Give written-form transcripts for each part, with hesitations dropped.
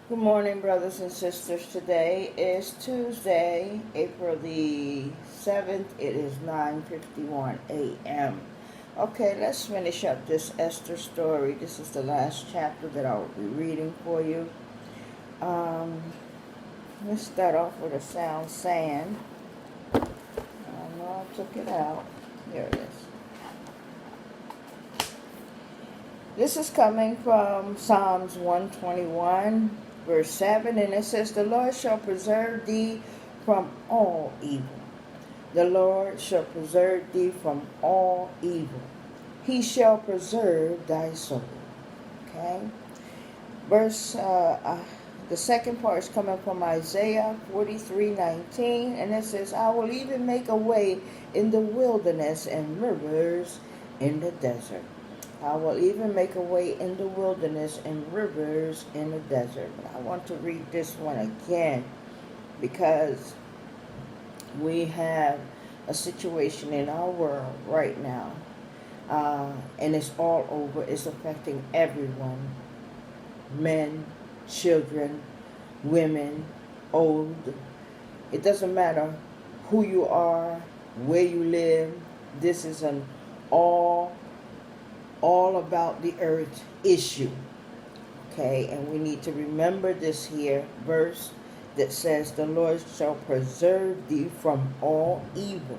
Good morning, brothers and sisters. Today is Tuesday, April the 7th. It is 9:51 a.m. Okay, let's finish up this Esther story. This is the last chapter that I will be reading for you. Let's start off with a sound sand. I know I took it out. Here it is. This is coming from Psalms 121. Verse 7, and it says, the Lord shall preserve thee from all evil. The Lord shall preserve thee from all evil. He shall preserve thy soul. Okay? The second part is coming from Isaiah 43:19, and it says, I will even make a way in the wilderness and rivers in the desert. I will even make a way in the wilderness and rivers in the desert. But I want to read this one again because we have a situation in our world right now. And it's all over. It's affecting everyone. Men, children, women, old. It doesn't matter who you are, where you live. This is an all about the earth issue. Okay, and we need to remember this here verse that says, the Lord shall preserve thee from all evil.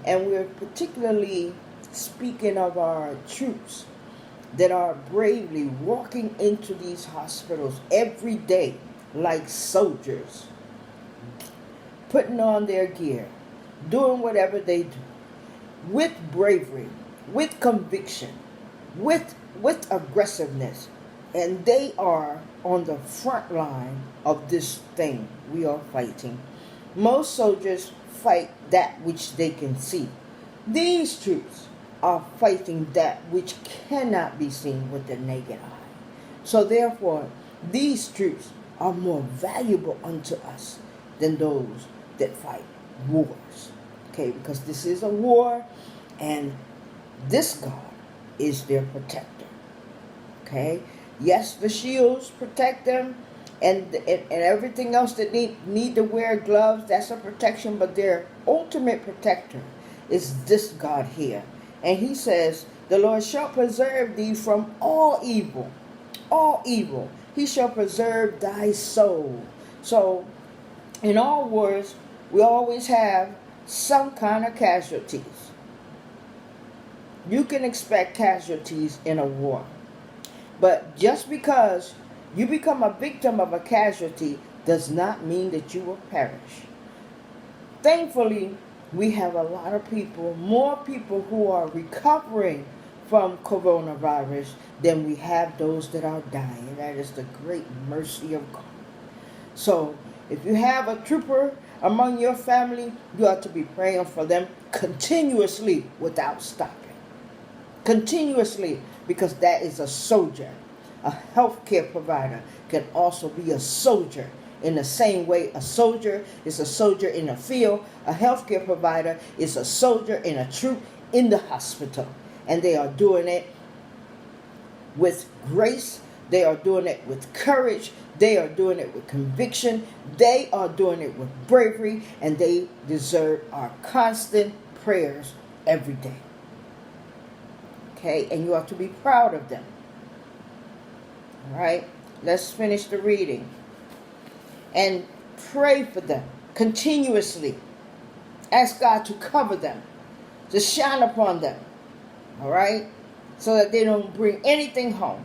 And we're particularly speaking of our troops that are bravely walking into these hospitals every day like soldiers, putting on their gear, doing whatever they do, with bravery, with conviction, with aggressiveness, and they are on the front line of this thing we are fighting. Most soldiers fight that which they can see. These troops are fighting that which cannot be seen with the naked eye. So therefore, these troops are more valuable unto us than those that fight wars. Okay, because this is a war, and this God is their protector. Okay? Yes, the shields protect them, and everything else that need to wear gloves, that's a protection, but their ultimate protector is this God here. And he says, the Lord shall preserve thee from all evil. All evil. He shall preserve thy soul. So, in all wars, we always have some kind of casualties. You can expect casualties in a war. But just because you become a victim of a casualty does not mean that you will perish. Thankfully, we have a lot of people, more people who are recovering from coronavirus than we have those that are dying. That is the great mercy of God. So, if you have a trooper among your family, you ought to be praying for them continuously without stopping. Continuously, because that is a soldier. A healthcare provider can also be a soldier. In the same way, a soldier is a soldier in the field. A healthcare provider is a soldier in a troop in the hospital. And they are doing it with grace. They are doing it with courage. They are doing it with conviction. They are doing it with bravery. And they deserve our constant prayers every day. Okay, and you ought to be proud of them. All right, let's finish the reading. And pray for them continuously. Ask God to cover them, to shine upon them. All right, so that they don't bring anything home,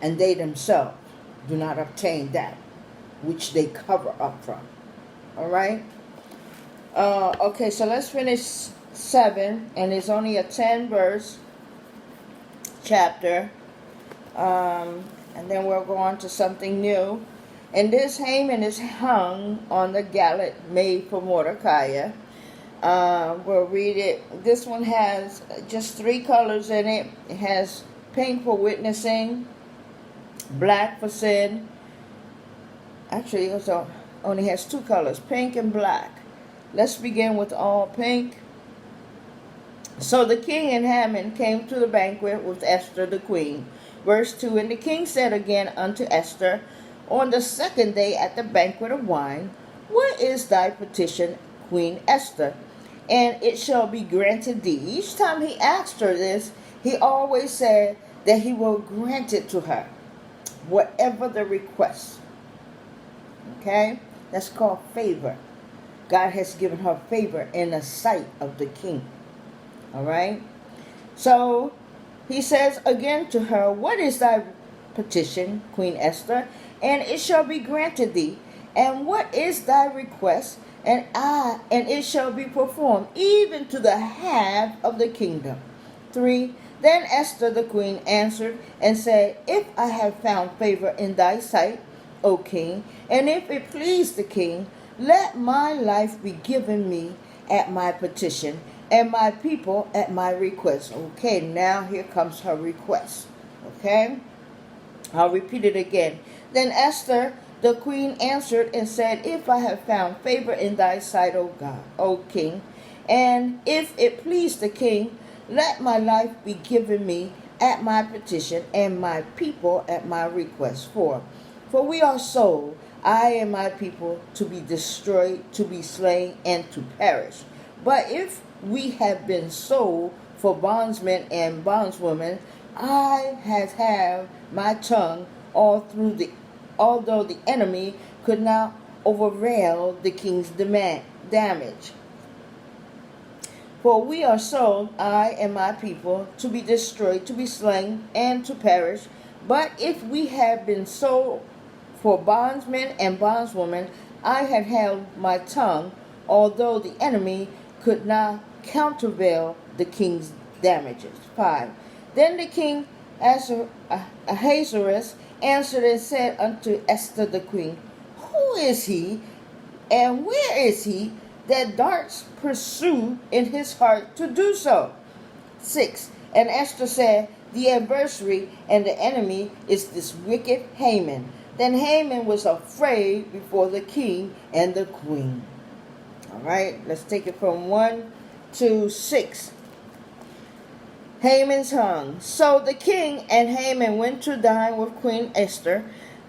and they themselves do not obtain that which they cover up from. All right. Okay, so let's finish 7, and it's only a 10-verse chapter, and then we'll go on to something new. And this Haman is hung on the gallows made for Mordecai. We'll read it. This one has just 3 colors in it. It has pink for witnessing, black for sin. Actually, it only has 2 colors, pink and black. Let's begin with all pink. So the king and Haman came to the banquet with Esther the queen. Verse 2, and the king said again unto Esther, on the second day at the banquet of wine, what is thy petition, Queen Esther? And it shall be granted thee. Each time he asked her this, he always said that he will grant it to her, whatever the request. Okay? That's called favor. God has given her favor in the sight of the king. All right? So he says again to her, what is thy petition, Queen Esther? And it shall be granted thee. And what is thy request? And it shall be performed, even to the half of the kingdom. 3. Then Esther the queen answered and said, if I have found favor in thy sight, O king, and if it please the king, let my life be given me at my petition, and my people at my request. Okay, now here comes her request. Okay? I'll repeat it again. Then Esther the queen answered and said, if I have found favor in thy sight, O God, O king, and if it please the king, let my life be given me at my petition, and my people at my request. 4. For we are sold, I and my people, to be destroyed, to be slain, and to perish. But if we have been sold for bondsmen and bondswomen, I have my tongue although the enemy could not overrail the king's damage. For we are sold, I and my people, to be destroyed, to be slain, and to perish. But if we have been sold for bondsmen and bondswomen, I have held my tongue, although the enemy could not countervail the king's damages. 5. Then the king Ahasuerus answered and said unto Esther the queen, who is he, and where is he, that darts pursue in his heart to do so? 6. And Esther said, the adversary and the enemy is this wicked Haman. Then Haman was afraid before the king and the queen. All right, let's take it from 1 to 6. Haman's hung. So the king and Haman went to dine with Queen Esther,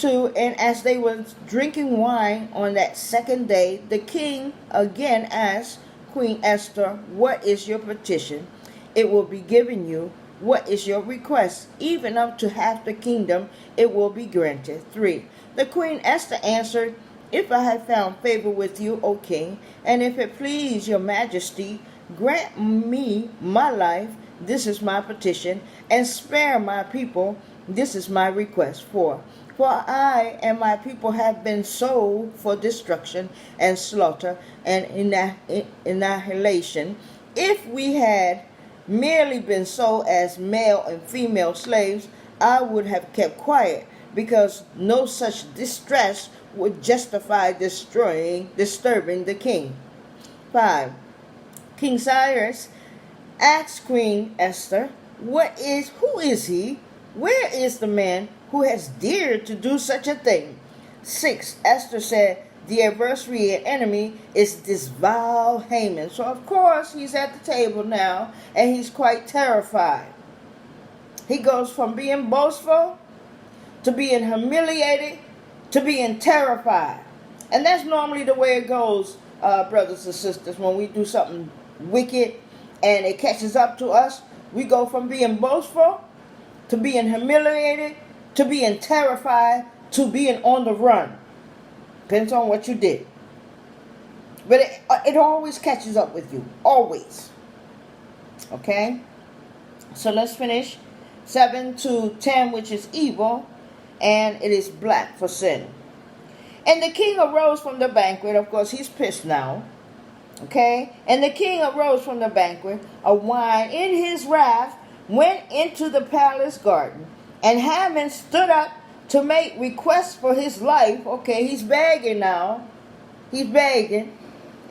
and as they were drinking wine on that second day, the king again asked Queen Esther, what is your petition? It will be given you. What is your request? Even up to half the kingdom, it will be granted. 3. The Queen Esther answered, if I have found favor with you, O king, and if it please your majesty, grant me my life, this is my petition, and spare my people, this is my request. 4. For I and my people have been sold for destruction and slaughter and annihilation. If we had merely been sold as male and female slaves, I would have kept quiet, because no such distress would justify disturbing the king. 5. King Cyrus asked Queen Esther, who is he? Where is the man who has dared to do such a thing? 6. Esther said, the adversary and enemy is this vile Haman. So of course he's at the table now, and he's quite terrified. He goes from being boastful to being humiliated to being terrified. And that's normally the way it goes, brothers and sisters, when we do something wicked and it catches up to us. We go from being boastful to being humiliated to being terrified to being on the run. Depends on what you did. But it always catches up with you. Always. Okay? So let's finish 7 to 10, which is evil, and it is black for sin. And the king arose from the banquet. Of course, he's pissed now. Okay? And the king arose from the banquet of wine in his wrath, went into the palace garden, and Haman stood up to make requests for his life. Okay, he's begging now. He's begging.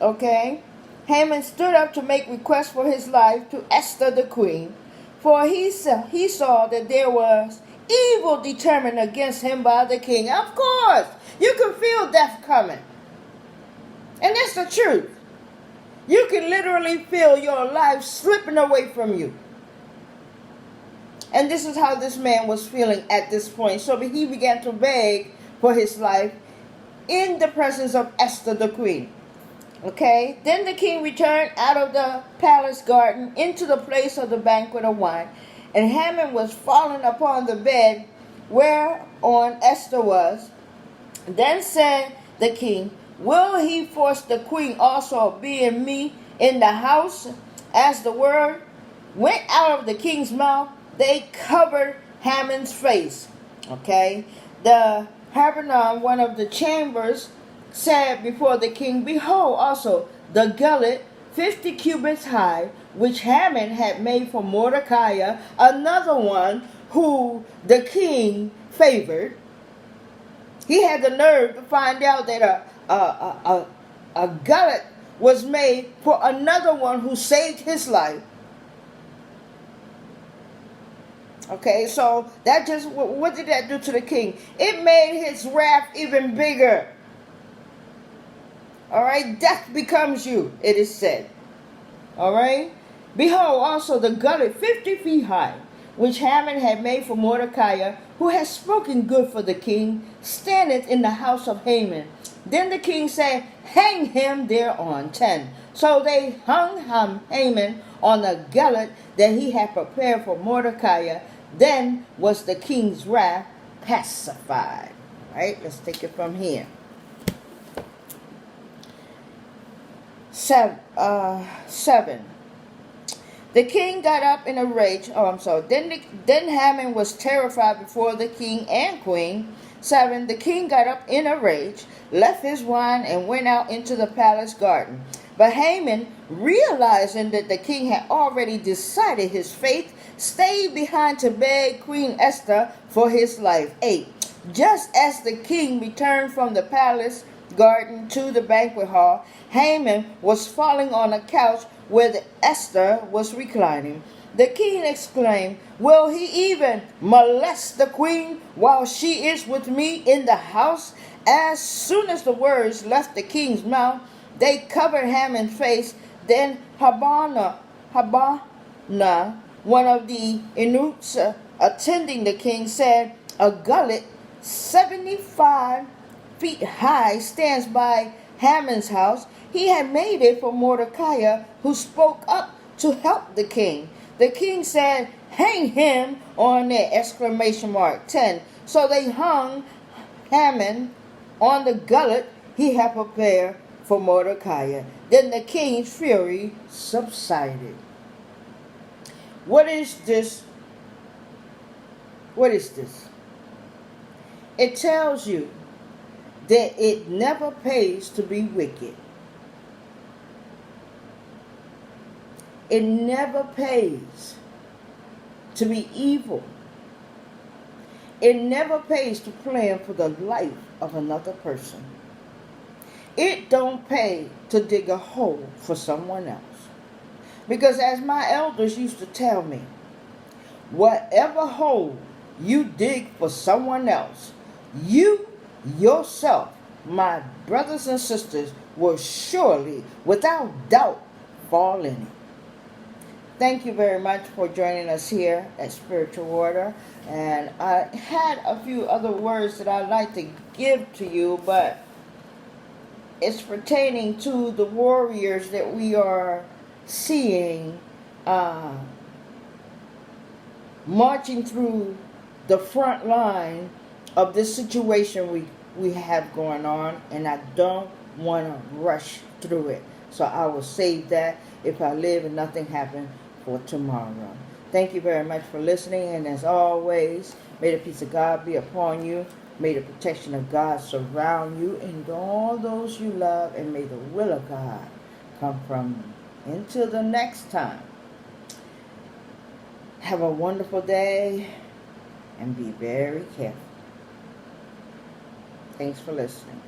Okay? Haman stood up to make requests for his life to Esther the queen, for he saw that there was evil determined against him by the king. Of course, you can feel death coming. And that's the truth. You can literally feel your life slipping away from you. And this is how this man was feeling at this point. So he began to beg for his life in the presence of Esther the queen. Okay, then the king returned out of the palace garden into the place of the banquet of wine, and Haman was fallen upon the bed whereon Esther was. Then said the king, will he force the queen also, being me in the house? As the word went out of the king's mouth, they covered Haman's face. Okay, the Habernon, one of the chambers, said before the king, behold also the gullet 50 cubits high, which Haman had made for Mordecai, another one who the king favored. He had the nerve to find out that a gullet was made for another one who saved his life. Okay, so that just, what did that do to the king? It made his wrath even bigger. All right, death becomes you, it is said. All right, behold also the gullet 50 feet high, which Haman had made for Mordecai, who has spoken good for the king, standeth in the house of Haman. Then the king said, hang him thereon. 10. So they hung Haman on the gullet that he had prepared for Mordecai. Then was the king's wrath pacified. All right, let's take it from here. 7. The king got up in a rage. Then Haman was terrified before the king and queen. 7. The king got up in a rage, left his wine, and went out into the palace garden. But Haman, realizing that the king had already decided his fate, stayed behind to beg Queen Esther for his life. 8. Just as the king returned from the palace garden to the banquet hall, Haman was falling on a couch where Esther was reclining. The king exclaimed, will he even molest the queen while she is with me in the house? As soon as the words left the king's mouth, they covered Haman's face. Then Habana, one of the eunuchs attending the king, said, a gullet 75 feet high stands by Haman's house. He had made it for Mordecai, who spoke up to help the king. The king said, hang him on it! 10. So they hung Haman on the gullet he had prepared for Mordecai. Then the king's fury subsided. What is this? What is this? It tells you that it never pays to be wicked. It never pays to be evil. It never pays to plan for the life of another person. It don't pay to dig a hole for someone else. Because as my elders used to tell me, whatever hole you dig for someone else, you yourself, my brothers and sisters, will surely, without doubt, fall in it. Thank you very much for joining us here at Spiritual Order. And I had a few other words that I'd like to give to you, but it's pertaining to the warriors that we are seeing marching through the front line of this situation we have going on, and I don't want to rush through it. So I will save that, if I live and nothing happens, for tomorrow. Thank you very much for listening, and as always, may the peace of God be upon you. May the protection of God surround you and all those you love, and may the will of God come from you. Until the next time, have a wonderful day and be very careful. Thanks for listening.